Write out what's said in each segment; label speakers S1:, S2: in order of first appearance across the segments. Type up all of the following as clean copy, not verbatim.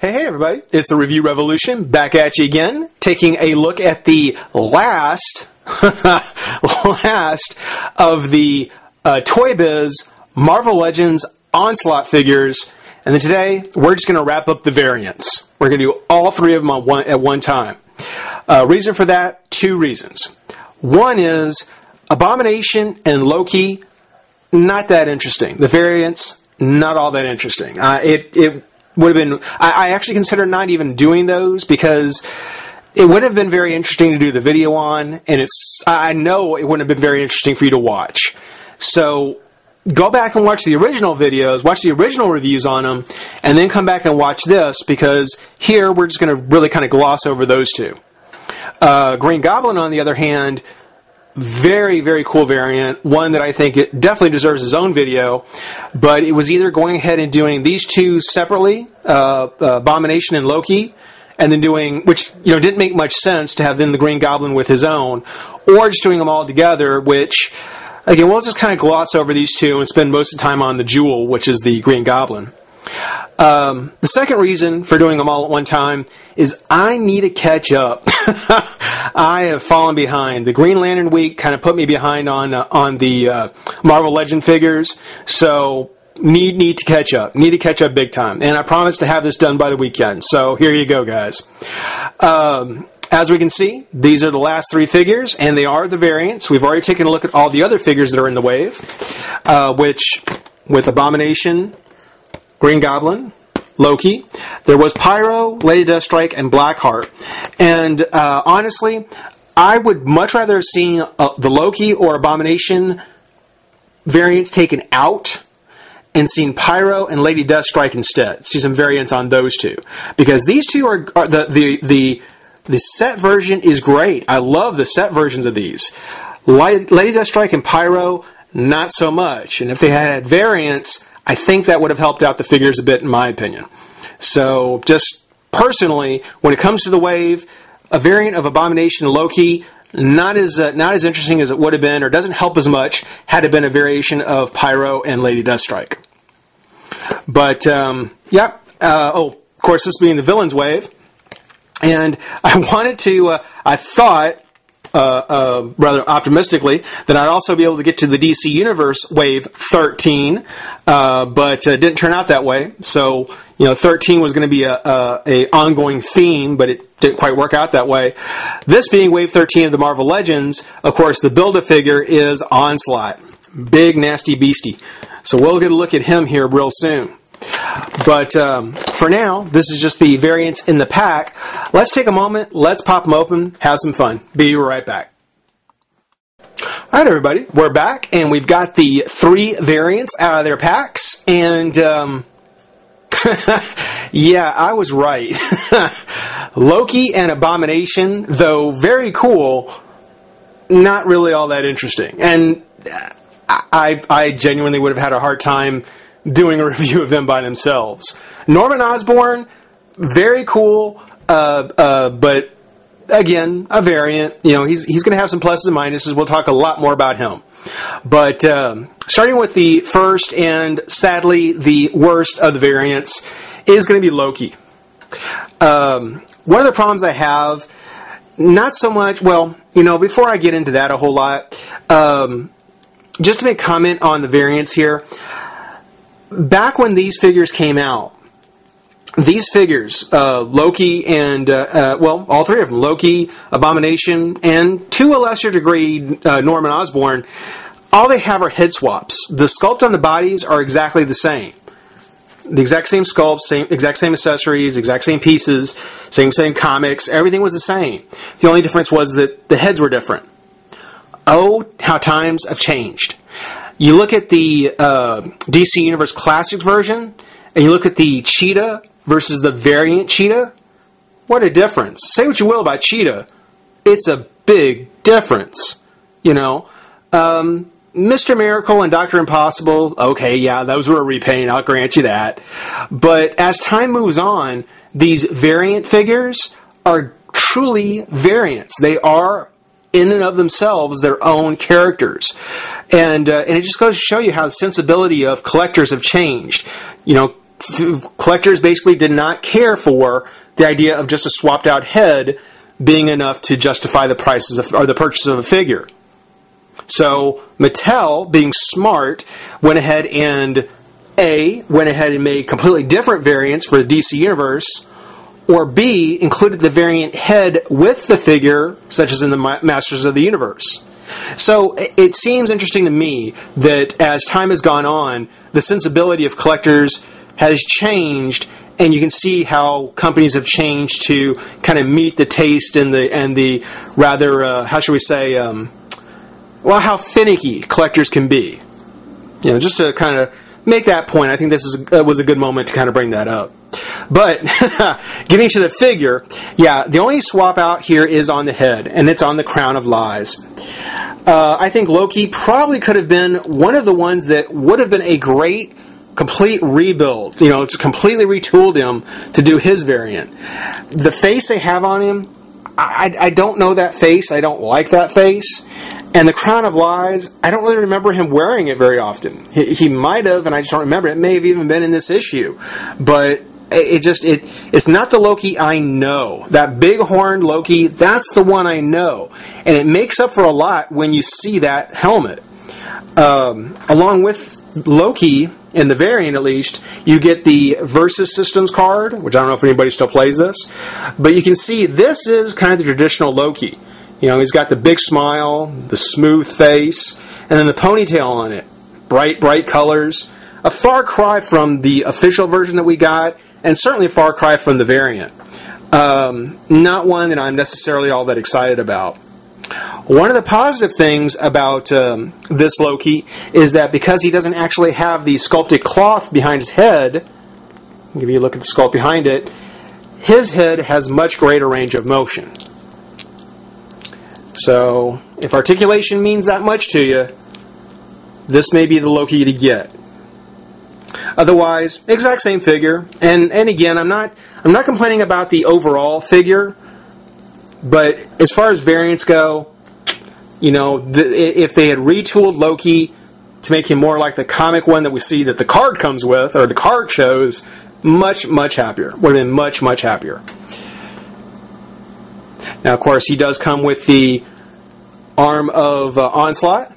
S1: Hey everybody, it's the Review Revolution, back at you again, taking a look at the last of the Toy Biz Marvel Legends Onslaught figures, and then today we're just going to wrap up the variants. We're going to do all three of them at one time. Reason for that, two reasons. One is Abomination and Loki, not that interesting. The variants, not all that interesting. It would have been, I actually consider not even doing those because it would have been very interesting to do the video on, and I know it wouldn't have been very interesting for you to watch. So go back and watch the original videos, watch the original reviews on them, and then come back and watch this, because here we're just going to really kind of gloss over those two. Green Goblin, on the other hand, very, very cool variant. One that I think it definitely deserves his own video, but it was either going ahead and doing these two separately, Abomination and Loki, and then doing, which didn't make much sense to have then the Green Goblin with his own, or just doing them all together, which, again, we'll just kind of gloss over these two and spend most of the time on the jewel, which is the Green Goblin. The second reason for doing them all at one time is I need to catch up. I have fallen behind. The Green Lantern week kind of put me behind on the Marvel Legend figures, so need to catch up. Need to catch up big time. And I promise to have this done by the weekend. So here you go, guys. As we can see, these are the last three figures, and they are the variants. We've already taken a look at all the other figures that are in the wave, which, with Abomination, Green Goblin, Loki, there was Pyro, Lady Deathstrike, and Blackheart. And honestly, I would much rather have seen the Loki or Abomination variants taken out and seen Pyro and Lady Deathstrike instead. See some variants on those two. Because these two are the set version is great. I love the set versions of these. Lady Deathstrike and Pyro, not so much. And if they had variants, I think that would have helped out the figures a bit, in my opinion. So, just personally, when it comes to the wave, a variant of Abomination and Loki, not as interesting as it would have been, or doesn't help as much, had it been a variation of Pyro and Lady Deathstrike. But, yeah. Of course, this being the villains wave, and I wanted to, I thought, rather optimistically, that I'd also be able to get to the DC Universe Wave 13, but it didn't turn out that way. So, 13 was going to be a ongoing theme, but it didn't quite work out that way. This being Wave 13 of the Marvel Legends, of course, the Build-A-Figure is Onslaught. Big, nasty beastie. So we'll get a look at him here real soon. But for now, this is just the variants in the pack. Let's take a moment, let's pop them open, have some fun. Be right back. Alright everybody, we're back, and we've got the three variants out of their packs, and yeah, I was right. Loki and Abomination, though very cool, not really all that interesting. And I genuinely would have had a hard time doing a review of them by themselves. Norman Osborn, very cool, but again, a variant. He's going to have some pluses and minuses. We'll talk a lot more about him. But starting with the first and sadly the worst of the variants is going to be Loki. One of the problems I have, not so much, well, before I get into that a whole lot, just to make comment on the variants here, back when these figures came out, these figures, Loki and, all three of them, Loki, Abomination, and to a lesser degree, Norman Osborn, all they have are head swaps. The sculpt on the bodies are exactly the same. The exact same sculpts, exact same accessories, exact same pieces, same comics, everything was the same. The only difference was that the heads were different. Oh, how times have changed. You look at the DC Universe Classics version, and you look at the Cheetah versus the variant Cheetah. What a difference. Say what you will about Cheetah. It's a big difference. Mr. Miracle and Dr. Impossible, okay, yeah, those were a repaint, I'll grant you that. But as time moves on, these variant figures are truly variants. They are, in and of themselves, their own characters. And it just goes to show you how the sensibility of collectors have changed. collectors basically did not care for the idea of just a swapped out head being enough to justify the prices or the purchase of a figure. So Mattel, being smart, went ahead and made completely different variants for the DC Universe, or B, included the variant head with the figure, such as in the Masters of the Universe. So it seems interesting to me that as time has gone on, the sensibility of collectors has changed, and you can see how companies have changed to kind of meet the taste and the rather, how should we say, how finicky collectors can be. Just to kind of make that point, I think this was a good moment to kind of bring that up. But getting to the figure, the only swap out here is on the head, and it's on the Crown of Lies. I think Loki probably could have been one of the ones that would have been a great complete rebuild. Just completely retooled him to do his variant. The face they have on him, I don't know that face. I don't like that face. And the Crown of Lies, I don't really remember him wearing it very often. He might have, and I just don't remember. It may have even been in this issue. But it's not the Loki I know. That big-horned Loki, that's the one I know. And it makes up for a lot when you see that helmet. Along with Loki, in the variant at least, you get the Versus Systems card, which I don't know if anybody still plays this. But you can see this is kind of the traditional Loki. He's got the big smile, the smooth face, and then the ponytail on it. Bright colors. A far cry from the official version that we got, and certainly a far cry from the variant. Not one that I'm necessarily all that excited about. One of the positive things about this Loki is that because he doesn't actually have the sculpted cloth behind his head, I'll give you a look at the sculpt behind it, his head has much greater range of motion. So, if articulation means that much to you, this may be the Loki to get. Otherwise, exact same figure. And again, I'm not complaining about the overall figure, but as far as variants go, if they had retooled Loki to make him more like the comic one that we see that the card comes with, or the card shows, much happier. Would have been much happier. Now, of course, he does come with the arm of Onslaught.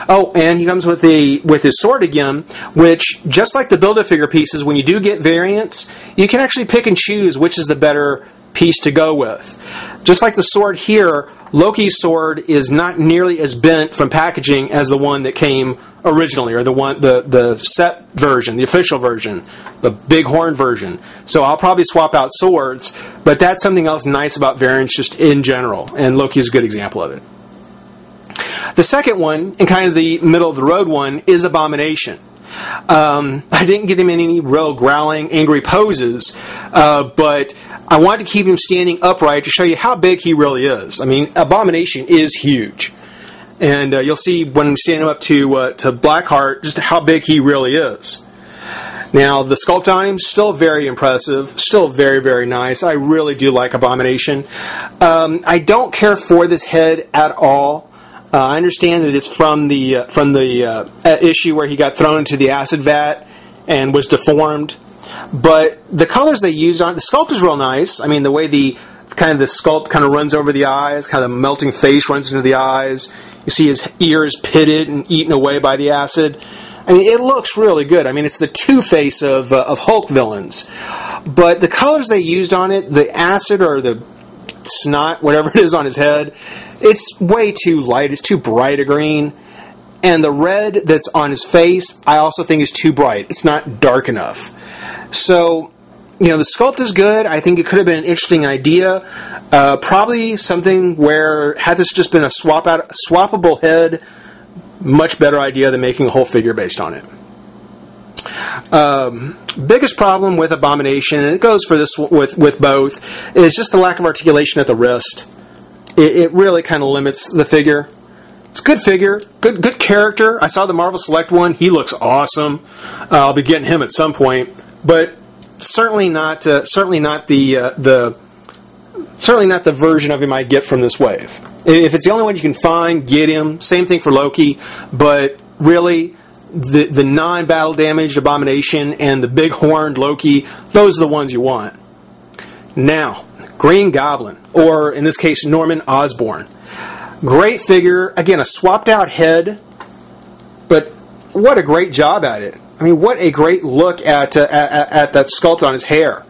S1: Oh, and he comes with his sword again, which, just like the Build-A-Figure pieces, when you do get variants, you can actually pick and choose which is the better piece to go with. Just like the sword here, Loki's sword is not nearly as bent from packaging as the one that came originally, or the set version, the official version, the big horn version. So I'll probably swap out swords, but that's something else nice about variants just in general, and Loki is a good example of it. The second one, and kind of the middle-of-the-road one, is Abomination. I didn't get him in any real growling, angry poses, but I wanted to keep him standing upright to show you how big he really is. I mean, Abomination is huge. And you'll see when I'm standing up to Blackheart just how big he really is. Now, the sculpt on him, still very impressive, still very, very nice. I really do like Abomination. I don't care for this head at all. I understand that it's from the issue where he got thrown into the acid vat and was deformed. But the colors they used on it, the sculpt is real nice. I mean, the way the sculpt kind of runs over the eyes, kind of the melting face runs into the eyes. You see his ears pitted and eaten away by the acid. I mean, it looks really good. I mean, it's the Two-Face of Hulk villains. But the colors they used on it, the acid or the snot, whatever it is on his head, it's way too light. It's too bright a green. And the red that's on his face, I also think is too bright. It's not dark enough. So, the sculpt is good. I think it could have been an interesting idea. Probably something where, had this just been a swappable head, much better idea than making a whole figure based on it. Biggest problem with Abomination, and it goes for this with both, is just the lack of articulation at the wrist. It really kind of limits the figure. It's a good figure, good character. I saw the Marvel Select one; he looks awesome. I'll be getting him at some point, but certainly not the version of him I get from this wave. If it's the only one you can find, get him. Same thing for Loki, but really, the non-battle damaged Abomination and the big horned Loki, those are the ones you want. Now, Green Goblin, or in this case, Norman Osborn. Great figure. Again, a swapped out head, but what a great job at it. I mean, what a great look at that sculpt on his hair.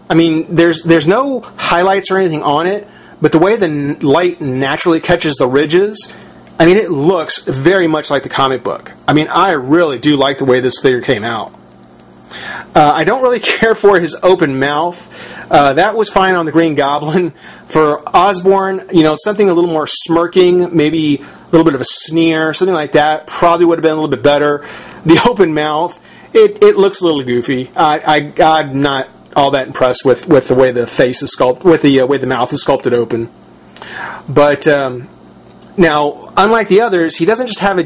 S1: I mean, there's no highlights or anything on it, but the way the light naturally catches the ridges, I mean, it looks very much like the comic book. I mean, I really do like the way this figure came out. I don't really care for his open mouth. That was fine on the Green Goblin. For Osborn, something a little more smirking, maybe a little bit of a sneer, something like that, probably would have been a little bit better. The open mouth, it looks a little goofy. I'm not all that impressed with the way the face is sculpted, with the way the mouth is sculpted open. But now, unlike the others, he doesn't just have a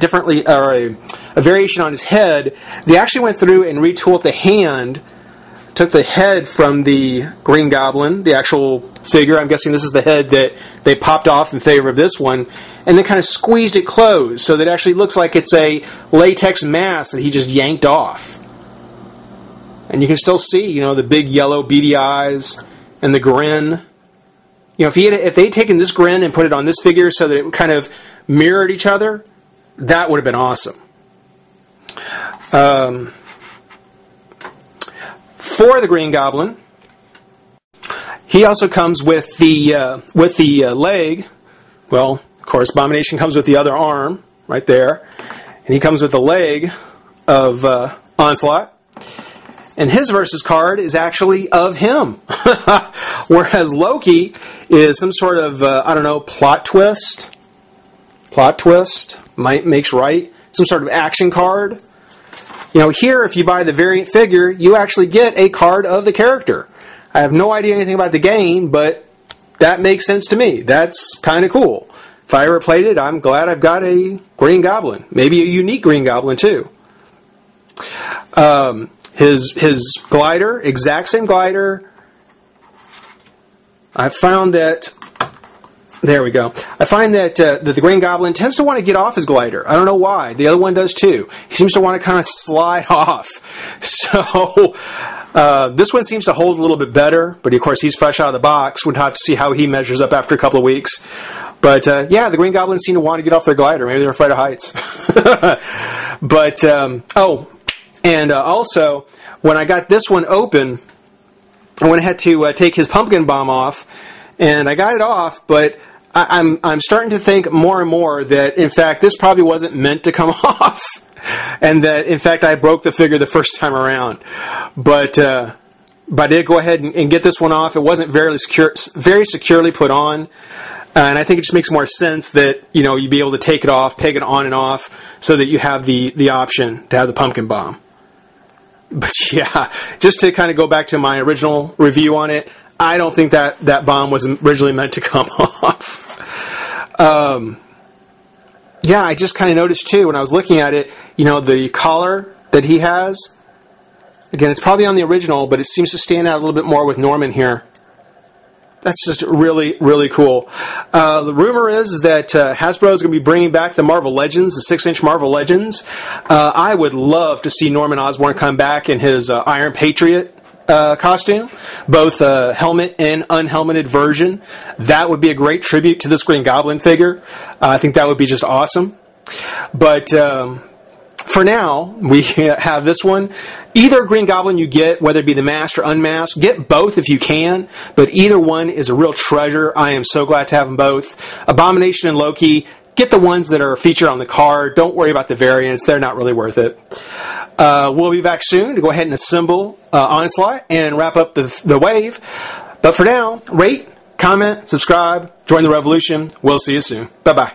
S1: variation on his head. They actually went through and retooled the hand, took the head from the Green Goblin, the actual figure. I'm guessing this is the head that they popped off in favor of this one, and then kind of squeezed it closed so that it actually looks like it's a latex mask that he just yanked off. And you can still see, the big yellow beady eyes and the grin. If they'd taken this grin and put it on this figure so that it kind of mirrored each other, that would have been awesome. For the Green Goblin, he also comes with the leg. Well, of course, Abomination comes with the other arm right there, and he comes with the leg of Onslaught. And his versus card is actually of him. Whereas Loki is some sort of, plot twist. Plot twist. Makes right. Some sort of action card. Here, if you buy the variant figure, you actually get a card of the character. I have no idea anything about the game, but that makes sense to me. That's kind of cool. If I ever played it, I'm glad I've got a Green Goblin. Maybe a unique Green Goblin, too. His glider, exact same glider. I found that... There we go. I find that the Green Goblin tends to want to get off his glider. I don't know why. The other one does too. He seems to want to kind of slide off. So this one seems to hold a little bit better. But of course, he's fresh out of the box. We'll have to see how he measures up after a couple of weeks. But the Green Goblins seem to want to get off their glider. Maybe they're afraid of heights. But also, when I got this one open, I went ahead to take his pumpkin bomb off. And I got it off, but I'm starting to think more and more that, in fact, this probably wasn't meant to come off. And that, in fact, I broke the figure the first time around. But I did go ahead and get this one off. It wasn't very securely put on. And I think it just makes more sense that, you'd be able to take it off, peg it on and off, so that you have the option to have the pumpkin bomb. But yeah, just to kind of go back to my original review on it, I don't think that bomb was originally meant to come off. I just kind of noticed too when I was looking at it, the collar that he has. Again, it's probably on the original, but it seems to stand out a little bit more with Norman here. That's just really, really cool. The rumor is that Hasbro is going to be bringing back the Marvel Legends, the 6-inch Marvel Legends. I would love to see Norman Osborn come back in his Iron Patriot costume, both helmet and unhelmeted version. That would be a great tribute to this Green Goblin figure. I think that would be just awesome. But for now, we have this one. Either Green Goblin you get, whether it be the masked or unmasked, get both if you can, but either one is a real treasure. I am so glad to have them both. Abomination and Loki, get the ones that are featured on the card. Don't worry about the variants. They're not really worth it. We'll be back soon to go ahead and assemble Onslaught and wrap up the wave. But for now, rate, comment, subscribe, join the revolution. We'll see you soon. Bye-bye.